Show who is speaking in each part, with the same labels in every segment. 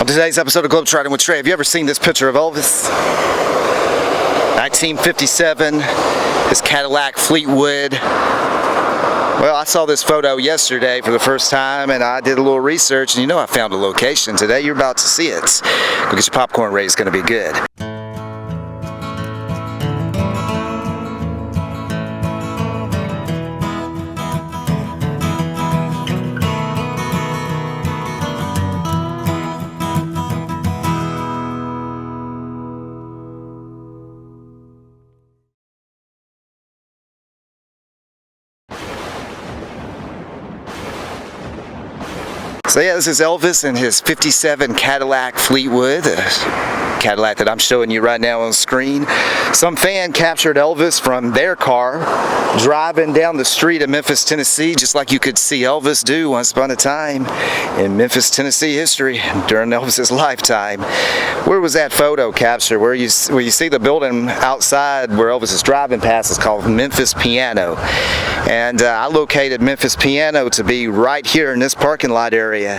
Speaker 1: On today's episode of Globetrotting with Trey, have you ever seen this picture of Elvis? 1957, his Cadillac Fleetwood. Well, I saw this photo yesterday for the first time, and I did a little research, and you know I found a location. Today you're about to see it. Go get your popcorn ready, it's going to be good. So yeah, this is Elvis and his 57 Cadillac Fleetwood, the Cadillac that I'm showing you right now on screen. Some fan captured Elvis from their car driving down the street of Memphis, Tennessee, just like you could see Elvis do once upon a time in Memphis, Tennessee history during Elvis's lifetime. Where was that photo captured? Where you see the building outside where Elvis is driving past is called Memphis Piano. And I located Memphis Piano to be right here in this parking lot area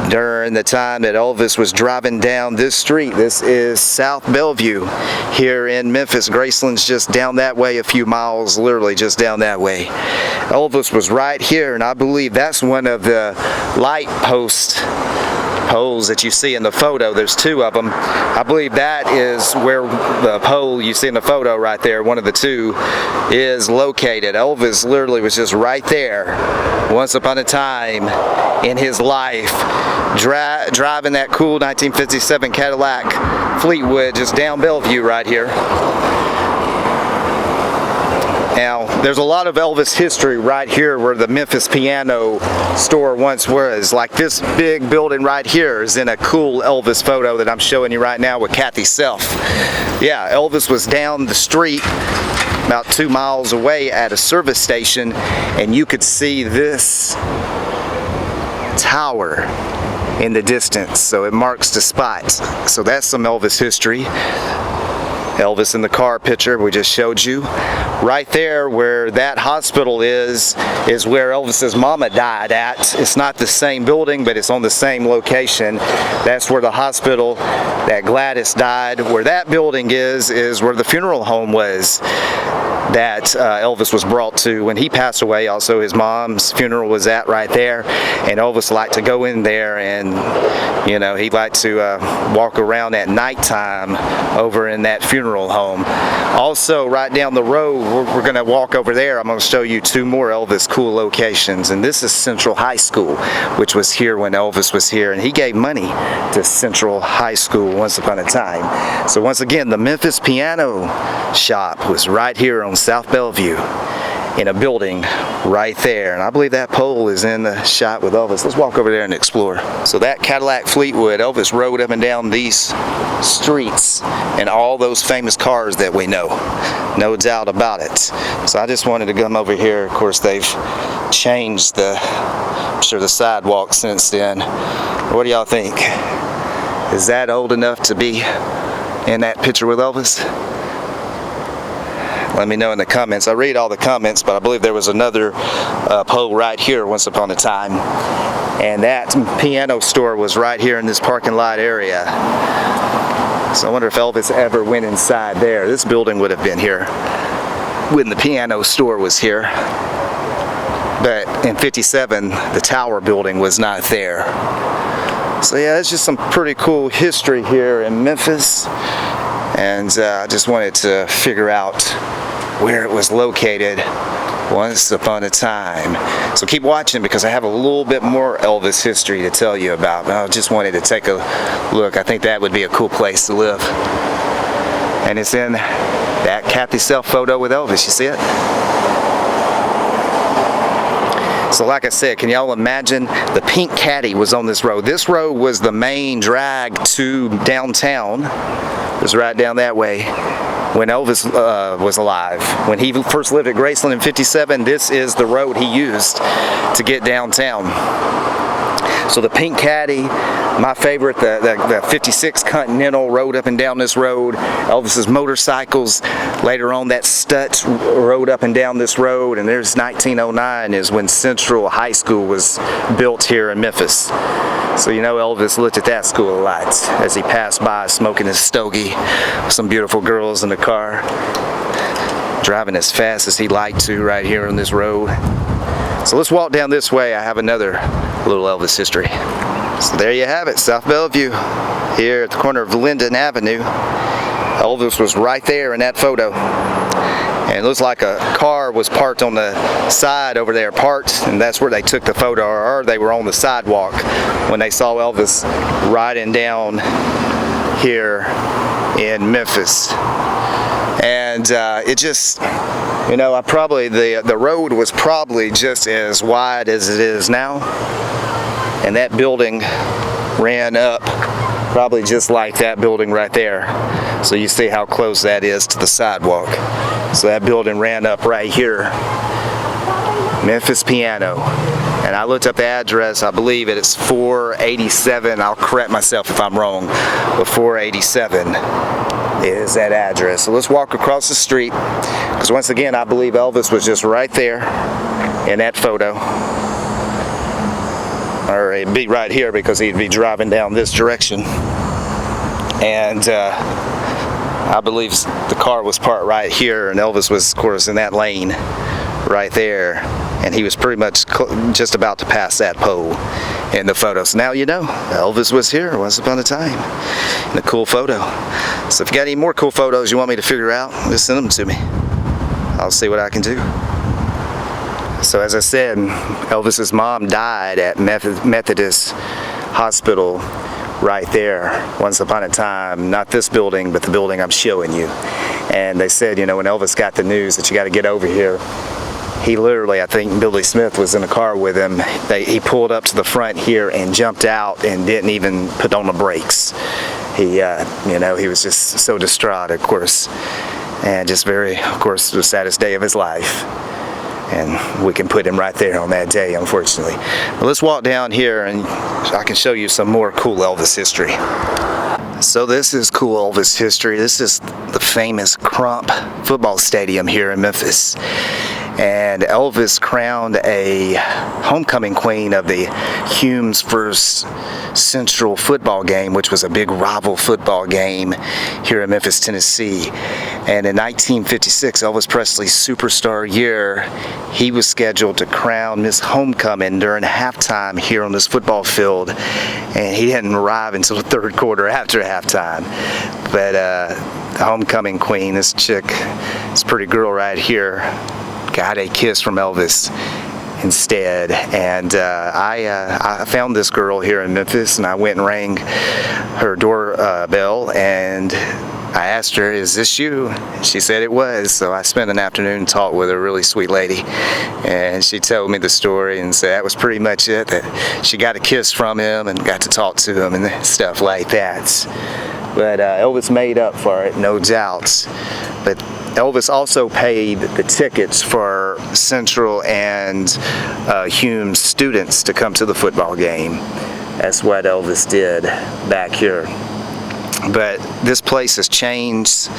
Speaker 1: during the time that Elvis was driving down this street. This is South Bellevue here in Memphis. Graceland's just down that way a few miles, literally just down that way. Elvis was right here, and I believe that's one of the light poles that you see in the photo. There's two of them. I believe that is where the pole you see in the photo right there, one of the two, is located. Elvis literally was just right there once upon a time in his life, driving that cool 1957 Cadillac Fleetwood just down Bellevue right here. Now, there's a lot of Elvis history right here where the Memphis Piano store once was. Like this big building right here is in a cool Elvis photo that I'm showing you right now with Kathy Self. Yeah, Elvis was down the street about 2 miles away at a service station, and you could see this tower in the distance, so it marks the spot. So that's some Elvis history. Elvis in the car picture we just showed you. Right there where that hospital is where Elvis's mama died at. It's not the same building, but it's on the same location. That's where the hospital that Gladys died. Where that building is where the funeral home was that Elvis was brought to when he passed away. Also, his mom's funeral was at right there, and Elvis liked to go in there, and you know, he liked to walk around at nighttime over in that funeral home. Also, right down the road, we're going to walk over there. I'm going to show you two more Elvis cool locations, and this is Central High School, which was here when Elvis was here, and he gave money to Central High School once upon a time. So once again, the Memphis Piano shop was right here on South Bellevue in a building right there, and I believe that pole is in the shot with Elvis. Let's walk over there and explore. So that Cadillac Fleetwood, Elvis rode up and down these streets and all those famous cars that we know, no doubt about it. So I just wanted to come over here. Of course, they've changed I'm sure the sidewalk since then. What do y'all think? Is that old enough to be in that picture with Elvis? Let me know in the comments. I read all the comments, but I believe there was another pole right here once upon a time. And that piano store was right here in this parking lot area. So I wonder if Elvis ever went inside there. This building would have been here when the piano store was here. But in '57, the tower building was not there. So yeah, it's just some pretty cool history here in Memphis. And I just wanted to figure out where it was located once upon a time. So keep watching because I have a little bit more Elvis history to tell you about. But I just wanted to take a look. I think that would be a cool place to live. And it's in that Kathy Self photo with Elvis. You see it? So like I said, can y'all imagine the pink Caddy was on this road. This road was the main drag to downtown. It was right down that way when Elvis was alive. When he first lived at Graceland in '57, this is the road he used to get downtown. So the pink Caddy, my favorite, the 56 Continental rode up and down this road. Elvis's motorcycles, later on that Stutz rode up and down this road, and there's 1909 is when Central High School was built here in Memphis. So you know Elvis looked at that school a lot as he passed by smoking his stogie with some beautiful girls in the car, driving as fast as he liked to right here on this road. So let's walk down this way. I have another little Elvis history. So there you have it, South Bellevue, here at the corner of Linden Avenue. Elvis was right there in that photo. And it looks like a car was parked on the side over there, and that's where they took the photo, or they were on the sidewalk when they saw Elvis riding down here in Memphis. And it just, you know, the road was probably just as wide as it is now, and that building ran up probably just like that building right there. So you see how close that is to the sidewalk. So that building ran up right here, Memphis Piano. And I looked up the address, I believe it's 487, I'll correct myself if I'm wrong, but 487 is that address. So let's walk across the street, because once again I believe Elvis was just right there in that photo. Or he'd be right here because he'd be driving down this direction. And I believe the car was parked right here, and Elvis was, of course, in that lane right there, and he was pretty much just about to pass that pole in the photo. So now you know Elvis was here once upon a time in a cool photo. So if you got any more cool photos you want me to figure out, just send them to me. I'll see what I can do. So as I said, Elvis's mom died at Methodist Hospital right there once upon a time. Not this building, but the building I'm showing you. And they said, you know, when Elvis got the news that you got to get over here, he literally, I think Billy Smith was in the car with him. He pulled up to the front here and jumped out and didn't even put on the brakes. He, you know, he was just so distraught, of course, and just very, of course, the saddest day of his life. And we can put him right there on that day, unfortunately. But let's walk down here and I can show you some more cool Elvis history. So this is cool Elvis history. This is the famous Crump football stadium here in Memphis. And Elvis crowned a homecoming queen of the Hume's first Central football game, which was a big rival football game here in Memphis, Tennessee. And in 1956, Elvis Presley's superstar year, he was scheduled to crown Miss Homecoming during halftime here on this football field. And he didn't arrive until the third quarter after halftime. But the homecoming queen, this chick, this pretty girl right here, got a kiss from Elvis instead. And I found this girl here in Memphis, and I went and rang her doorbell, and I asked her, "Is this you?" She said it was. So I spent an afternoon and talked with her, a really sweet lady, and she told me the story and said that was pretty much it, that she got a kiss from him and got to talk to him and stuff like that. But Elvis made up for it, no doubt. But Elvis also paid the tickets for Central and Hume's students to come to the football game. That's what Elvis did back here. But this place has changed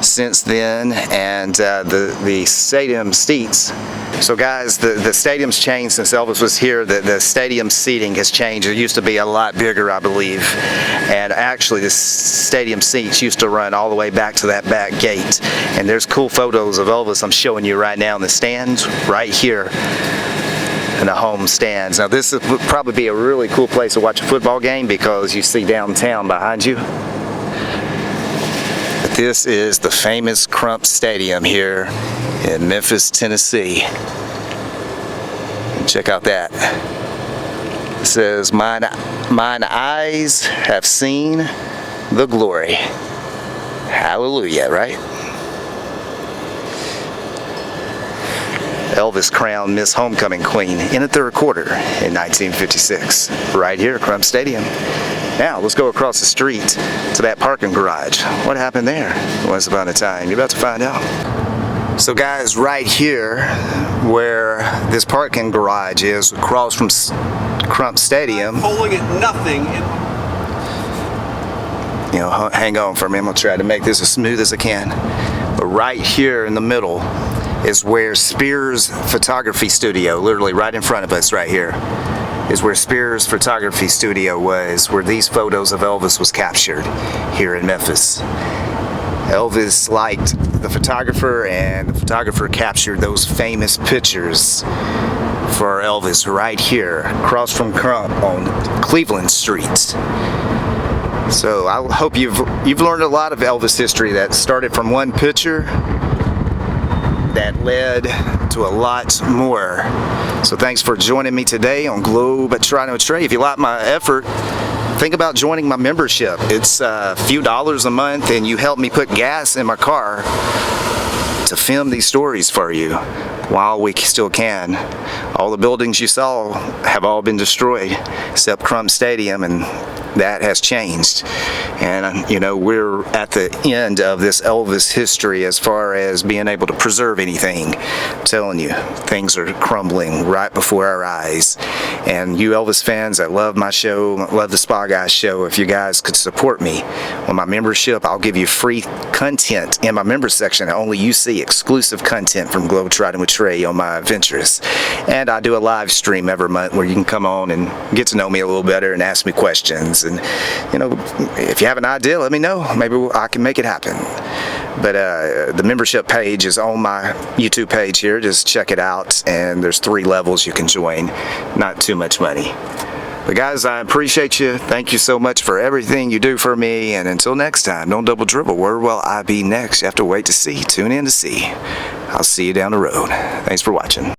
Speaker 1: since then, and the stadium seats. So guys, the stadium's changed since Elvis was here. The stadium seating has changed. It used to be a lot bigger, I believe. And actually, the stadium seats used to run all the way back to that back gate. And there's cool photos of Elvis I'm showing you right now in the stands right here in the home stands. Now this would probably be a really cool place to watch a football game because you see downtown behind you. But this is the famous Crump Stadium here in Memphis, Tennessee. Check out that. It says, mine eyes have seen the glory. Hallelujah, right? Elvis crowned Miss Homecoming Queen in the third quarter in 1956, right here at Crump Stadium. Now, let's go across the street to that parking garage. What happened there once upon a time? You're about to find out. So guys, right here where this parking garage is across from Crump Stadium.
Speaker 2: Pulling at nothing.
Speaker 1: You know, hang on for me. I'm gonna try to make this as smooth as I can. But right here in the middle is where Spears Photography Studio, literally right in front of us right here, is where Spears Photography Studio was, where these photos of Elvis was captured here in Memphis. Elvis liked the photographer, and the photographer captured those famous pictures for Elvis right here, across from Crump on Cleveland Street. So I hope you've learned a lot of Elvis history that started from one picture that led to a lot more. So thanks for joining me today on Globetrotting with Trey. If you like my effort, think about joining my membership. It's a few dollars a month, and you help me put gas in my car to film these stories for you while we still can. All the buildings you saw have all been destroyed except Crump Stadium, and that has changed. And you know, we're at the end of this Elvis history as far as being able to preserve anything. I'm telling you, things are crumbling right before our eyes. And you Elvis fans that love my show, love the Spa Guys show, if you guys could support me on my membership, I'll give you free content in my member section. Only you see exclusive content from Globetrotting with Trey on my adventures. And I do a live stream every month where you can come on and get to know me a little better and ask me questions. And you know, if you have an idea, let me know. Maybe I can make it happen. But the membership page is on my YouTube page here. Just check it out, and there's 3 levels you can join. Not too much money. But guys, I appreciate you. Thank you so much for everything you do for me. And until next time, don't double dribble. Where will I be next? You have to wait to see. Tune in to see. I'll see you down the road. Thanks for watching.